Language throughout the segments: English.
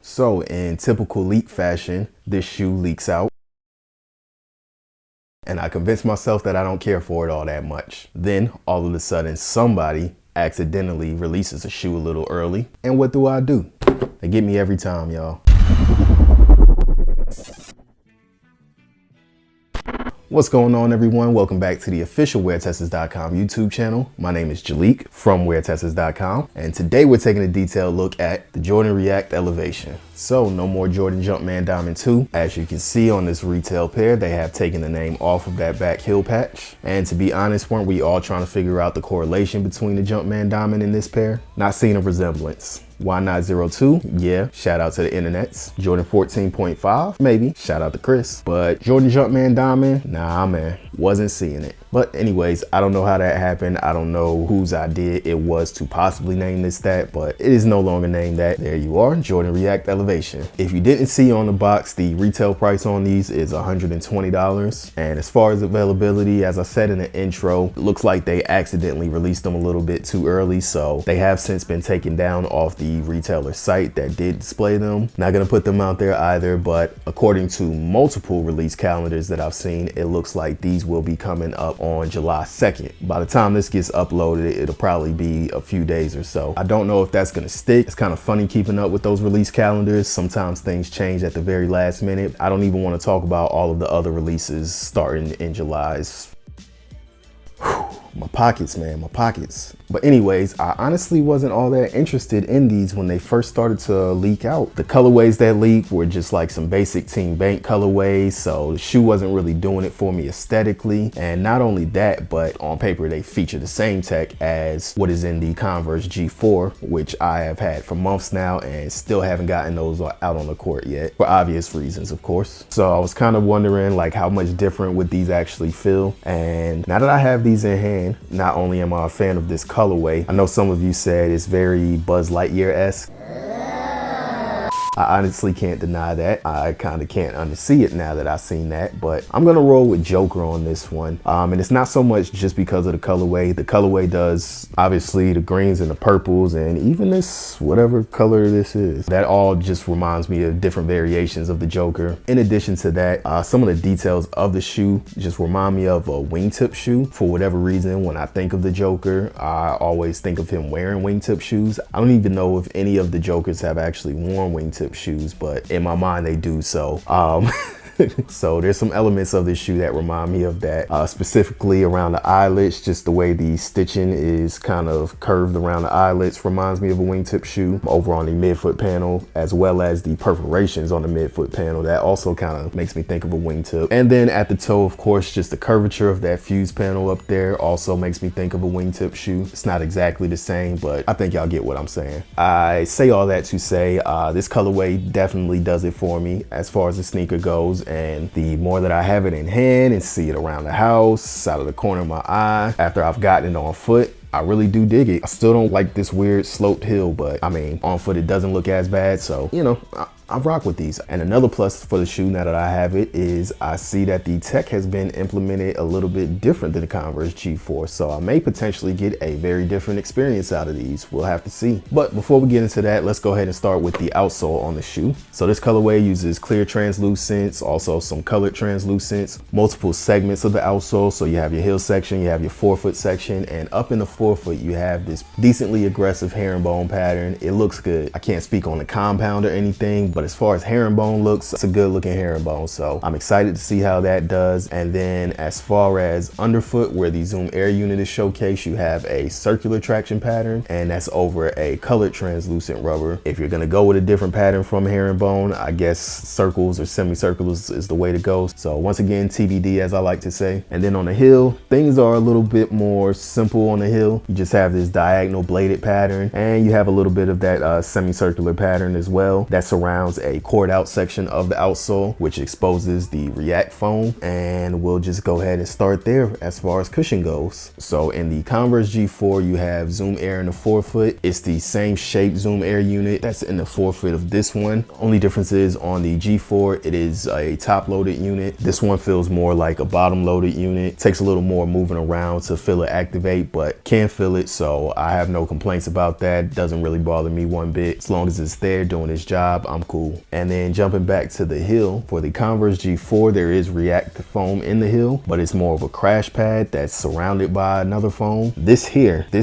So in typical leak fashion, this shoe leaks out, and I convince myself that I don't care for it all that much. Then all of a sudden somebody accidentally releases a shoe a little early, and what do? They get me every time, y'all. What's going on, everyone? Welcome back to the official WearTesters.com YouTube channel. My name is Jalik from WearTesters.com, and today we're taking a detailed look at the Jordan React Elevation. So no more Jordan Jumpman Diamond 2. As you can see on this retail pair, they have taken the name off of that back heel patch. And to be honest, weren't we all trying to figure out the correlation between the Jumpman Diamond in this pair? Not seeing a resemblance. Why not 02? Yeah, shout out to the internets. Jordan 14.5, maybe, shout out to Chris. But Jordan Jumpman Diamond, nah man, wasn't seeing it. But anyways, I don't know how that happened. I don't know whose idea it was to possibly name this that, but it is no longer named that. There you are, Jordan React Elevation. If you didn't see on the box, the retail price on these is $120. And as far as availability, as I said in the intro, it looks like they accidentally released them a little bit too early. So they have since been taken down off the retailer site that did display them. Not gonna put them out there either, but according to multiple release calendars that I've seen, it looks like these will be coming up on July 2nd. By the time this gets uploaded, it'll probably be a few days or so. I don't know if that's gonna stick. It's kind of funny keeping up with those release calendars. Sometimes things change at the very last minute. I don't even want to talk about all of the other releases starting in July. My pockets, man, my pockets. But anyways, I honestly wasn't all that interested in these when they first started to leak out. The colorways that leaked were just like some basic Team Bank colorways, so the shoe wasn't really doing it for me aesthetically. And not only that, but on paper they feature the same tech as what is in the Converse G4, which I have had for months now and still haven't gotten those out on the court yet, for obvious reasons, of course. So I was kind of wondering like how much different would these actually feel. And now that I have these in hand, not only am I a fan of this colorway, I know some of you said it's very Buzz Lightyear-esque. I honestly can't deny that. I kind of can't unsee it now that I've seen that, but I'm gonna roll with Joker on this one. And it's not so much just because of the colorway. The colorway does, obviously, the greens and the purples, and even this, whatever color this is. That all just reminds me of different variations of the Joker. In addition to that, some of the details of the shoe just remind me of a wingtip shoe. For whatever reason, when I think of the Joker, I always think of him wearing wingtip shoes. I don't even know if any of the Jokers have actually worn wingtip shoes, but in my mind they do. So so there's some elements of this shoe that remind me of that, specifically around the eyelets. Just the way the stitching is kind of curved around the eyelets reminds me of a wingtip shoe. Over on the midfoot panel, as well as the perforations on the midfoot panel, that also kind of makes me think of a wingtip. And then at the toe, of course, just the curvature of that fuse panel up there also makes me think of a wingtip shoe. It's not exactly the same, but I think y'all get what I'm saying. I say all that to say this colorway definitely does it for me as far as the sneaker goes. And the more that I have it in hand and see it around the house, out of the corner of my eye, after I've gotten it on foot, I really do dig it. I still don't like this weird sloped heel, but I mean, on foot it doesn't look as bad, so you know, I rock with these. And another plus for the shoe now that I have it is I see that the tech has been implemented a little bit different than the Converse G4, so I may potentially get a very different experience out of these. We'll have to see. But before we get into that, let's go ahead and start with the outsole on the shoe. So this colorway uses clear translucents, also some colored translucents, multiple segments of the outsole. So you have your heel section, you have your forefoot section, and up in the forefoot you have this decently aggressive herringbone pattern. It looks good. I can't speak on the compound or anything, but as far as herringbone looks, it's a good looking herringbone. So I'm excited to see how that does. And then as far as underfoot, where the Zoom Air unit is showcased, you have a circular traction pattern, and that's over a colored translucent rubber. If you're gonna go with a different pattern from herringbone, I guess circles or semicircles is the way to go. So once again, TBD, as I like to say. And then on the heel, things are a little bit more simple on the heel. You just have this diagonal bladed pattern, and you have a little bit of that semicircular pattern as well that surrounds a cord out section of the outsole, which exposes the React foam. And we'll just go ahead and start there as far as cushion goes. So in the Converse G4, you have Zoom Air in the forefoot. It's the same shape Zoom Air unit that's in the forefoot of this one. Only difference is on the G4, it is a top loaded unit. This one feels more like a bottom loaded unit. Takes a little more moving around to feel it activate, but can feel it. So I have no complaints about that. Doesn't really bother me one bit. As long as it's there doing its job, I'm cool cool. And then jumping back to the heel, for the Converse G4, there is React foam in the heel, but it's more of a crash pad that's surrounded by another foam. This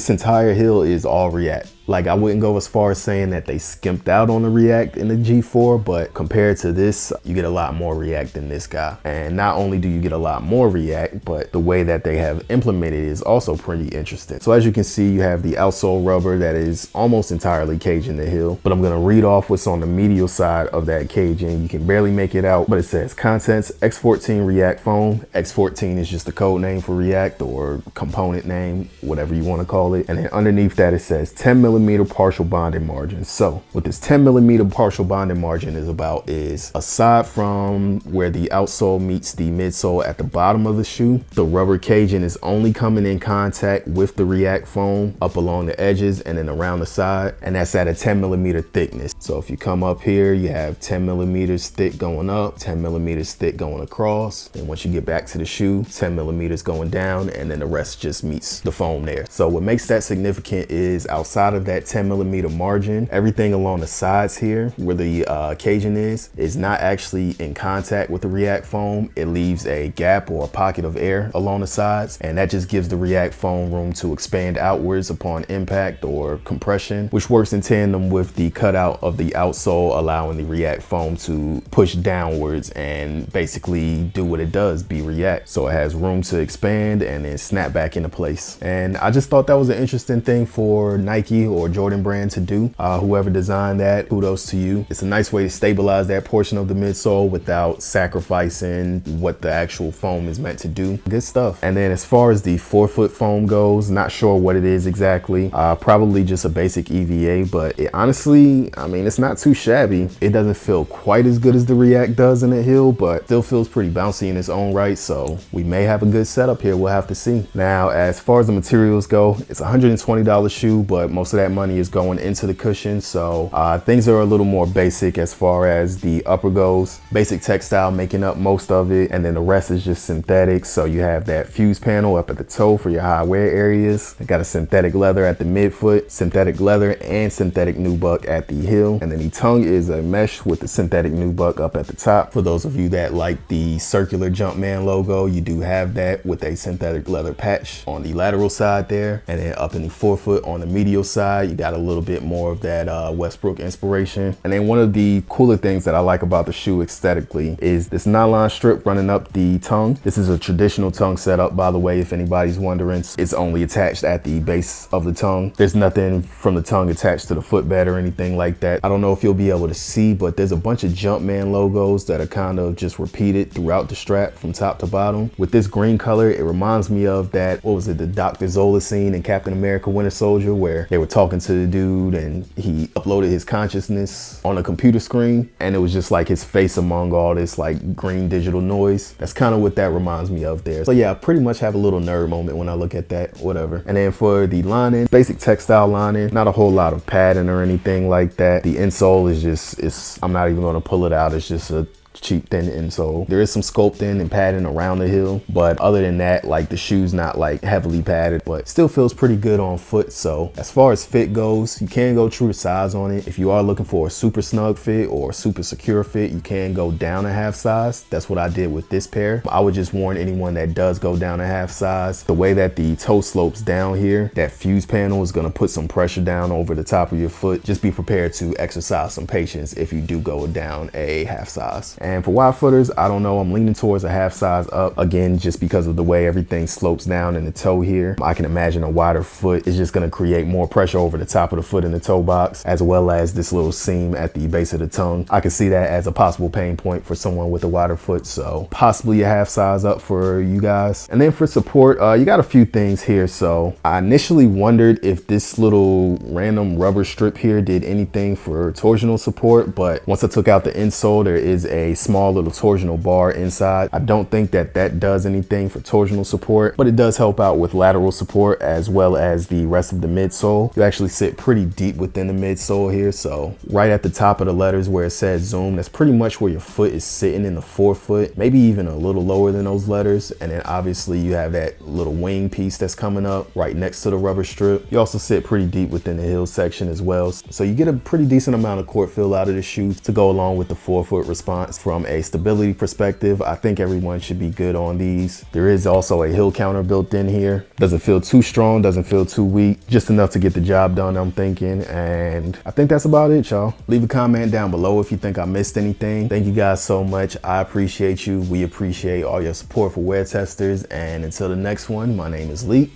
entire heel is all React. Like, I wouldn't go as far as saying that they skimped out on the React in the G4, but compared to this, you get a lot more React in this guy. And not only do you get a lot more React, but the way that they have implemented it is also pretty interesting. So as you can see, you have the outsole rubber that is almost entirely caging the heel, but I'm gonna read off what's on the medial side of that caging. You can barely make it out, but it says contents, X14 React foam. X14 is just the code name for React, or component name, whatever you wanna call it. And then underneath that, it says 10mm partial bonding margin. So what this 10mm partial bonding margin is aside from where the outsole meets the midsole at the bottom of the shoe, the rubber caging is only coming in contact with the React foam up along the edges and then around the side, and that's at a 10mm thickness. So if you come up here, you have 10mm thick going up, 10mm thick going across, and once you get back to the shoe, 10mm going down, and then the rest just meets the foam there. So what makes that significant is outside of that 10mm margin, everything along the sides here where the caging is not actually in contact with the React foam. It leaves a gap or a pocket of air along the sides, and that just gives the React foam room to expand outwards upon impact or compression, which works in tandem with the cutout of the outsole, allowing the React foam to push downwards and basically do what it does, be React. So it has room to expand and then snap back into place. And I just thought that was an interesting thing for Nike or Jordan brand to do. Whoever designed that, kudos to you. It's a nice way to stabilize that portion of the midsole without sacrificing what the actual foam is meant to do. Good stuff. And then as far as the forefoot foam goes, not sure what it is exactly. Probably just a basic EVA, but it honestly, I mean, it's not too shabby. It doesn't feel quite as good as the React does in the heel, but still feels pretty bouncy in its own right. So we may have a good setup here. We'll have to see. Now, as far as the materials go, it's a $120 shoe, but most of that money is going into the cushion. So things are a little more basic as far as the upper goes. Basic textile making up most of it, and then the rest is just synthetic. So you have that fuse panel up at the toe for your high wear areas. It got a synthetic leather at the midfoot, synthetic leather and synthetic nubuck at the heel, and then the tongue is a mesh with the synthetic nubuck up at the top. For those of you that like the circular Jumpman logo, you do have that with a synthetic leather patch on the lateral side there, and then up in the forefoot on the medial side, you got a little bit more of that Westbrook inspiration. And then one of the cooler things that I like about the shoe aesthetically is this nylon strip running up the tongue. This is a traditional tongue setup, by the way, if anybody's wondering. It's only attached at the base of the tongue. There's nothing from the tongue attached to the footbed or anything like that. I don't know if you'll be able to see, but there's a bunch of Jumpman logos that are kind of just repeated throughout the strap from top to bottom. With this green color, it reminds me of that, what was it, the Dr. Zola scene in Captain America Winter Soldier, where they were talking to the dude and he uploaded his consciousness on a computer screen, and it was just like his face among all this like green digital noise. That's kind of what that reminds me of there. So yeah, I pretty much have a little nerd moment when I look at that, whatever. And then for the lining, basic textile lining, not a whole lot of padding or anything like that. The insole is just, I'm not even going to pull it out. It's just a cheap thin insole. There is some sculpting and padding around the heel, but other than that, like, the shoe's not like heavily padded, but still feels pretty good on foot. So as far as fit goes, you can go true to size on it. If you are looking for a super snug fit or a super secure fit, you can go down a half size. That's what I did with this pair. I would just warn anyone that does go down a half size, the way that the toe slopes down here, that fuse panel is going to put some pressure down over the top of your foot. Just be prepared to exercise some patience if you do go down a half size. And for wide footers, I don't know, I'm leaning towards a half size up, again, just because of the way everything slopes down in the toe here. I can imagine a wider foot is just going to create more pressure over the top of the foot in the toe box, as well as this little seam at the base of the tongue. I can see that as a possible pain point for someone with a wider foot, so possibly a half size up for you guys. And then for support, you got a few things here. So I initially wondered if this little random rubber strip here did anything for torsional support, but once I took out the insole, there is a a small little torsional bar inside. I don't think that that does anything for torsional support, but it does help out with lateral support as well as the rest of the midsole. You actually sit pretty deep within the midsole here, so right at the top of the letters where it says Zoom, that's pretty much where your foot is sitting in the forefoot, maybe even a little lower than those letters. And then obviously you have that little wing piece that's coming up right next to the rubber strip. You also sit pretty deep within the heel section as well, so you get a pretty decent amount of court feel out of the shoe to go along with the forefoot response. From a stability perspective, I think everyone should be good on these. There is also a heel counter built in here. Doesn't feel too strong, doesn't feel too weak, just enough to get the job done, I'm thinking. And I think that's about it, y'all. Leave a comment down below if you think I missed anything. Thank you guys so much. I appreciate you. We appreciate all your support for WearTesters. And until the next one, my name is Lee,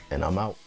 and I'm out.